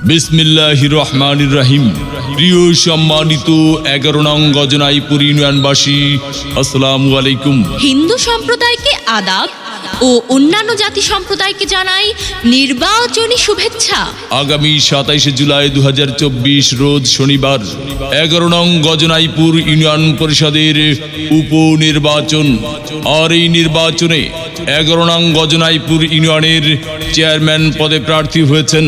বিসমিল্লাহির রহমানির রহিম। প্রিয় সম্মানিত 11 নং গজনাইপুর ইউনিয়নবাসী, আসসালামু আলাইকুম। হিন্দু সম্প্রদায়কে আদাব ও অন্যান্য জাতি সম্প্রদায়কে জানাই নির্বাচনী শুভেচ্ছা। আগামী 27 জুলাই 2024 রোজ শনিবার 11 নং গজনাইপুর ইউনিয়ন পরিষদের উপনির্বাচন। আর এই নির্বাচনে 11 নং গজনাইপুর ইউনিয়নের চেয়ারম্যান পদে প্রার্থী হয়েছেন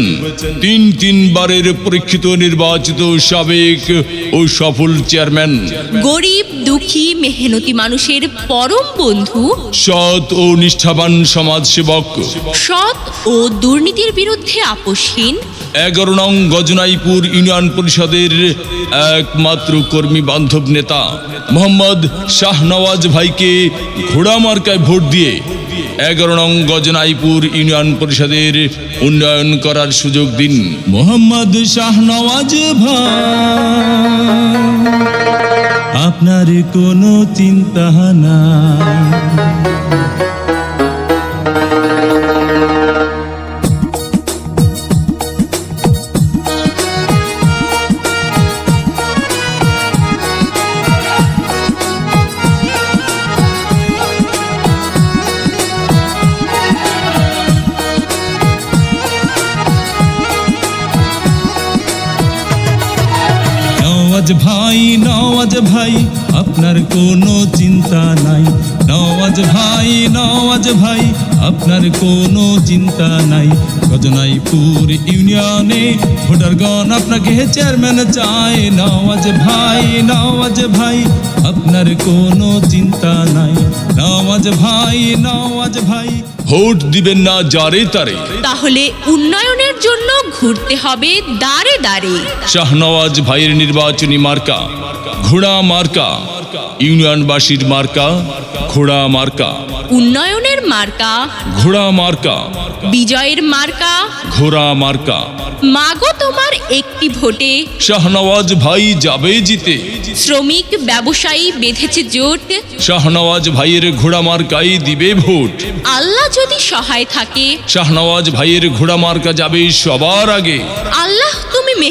তিনবারের পরীক্ষিত নির্বাচিত সাবেক ও সফল চেয়ারম্যান, গরিব দুঃখী মেহনতি মানুষের পরম বন্ধু, সৎ ও নিষ্ঠাবান সমাজসেবক, সৎ ও দুর্নীতির বিরুদ্ধে আপোষহীন 11 নং গজনাইপুর ইউনিয়ন পরিষদের একমাত্র কর্মী বান্ধব নেতা মোহাম্মদ শাহনওয়াজ ভাইকে ঘোড়া মার্কায় ভোট দিয়ে 11 নং গজনাইপুর ইউনিয়ন পরিষদের উন্নয়ন করার সুযোগ দিন। মোহাম্মদ শাহনওয়াজ ভাই, আপনার কোনো চিন্তা না। নওয়াজ ভাই আপনার কোনো চিন্তা নাই। নওয়াজ ভাই আপনার কোনো চিন্তা নাই। গজনাইপুর ইউনিয়নে ভোটারগণ আপনাকে চেয়ারম্যান চায়। নওয়াজ ভাই আপনার কোনো চিন্তা নাই। নওয়াজ ভাই ভোট দিবেন না যারে তারে, তাহলে উন্নয়নের জন্য ঘুরতে হবে দাঁড়ে দাঁড়ে। শাহনওয়াজ ভাইয়ের নির্বাচনী মার্কা ঘোড়া মার্কা, ইউনিয়নবাসীর মার্কা ঘোড়া মার্কা, উন্নয়নের মার্কা ঘোড়া মার্কা, বিজয়ের মার্কা। ঘোড়া মার্কা। মাগো তোমার একটি ভোটে শাহনওয়াজ ভাই যাবে জিতে। শ্রমিক ব্যবসায়ী বেঁধেছে জোট, শাহনওয়াজ ভাইয়ের ঘোড়া মার্কাই দিবে ভোট। আল্লাহ যদি সহায় থাকে শাহনওয়াজ ভাইয়ের ঘোড়া মার্কা যাবে সবার আগে। আল্লাহ তুমি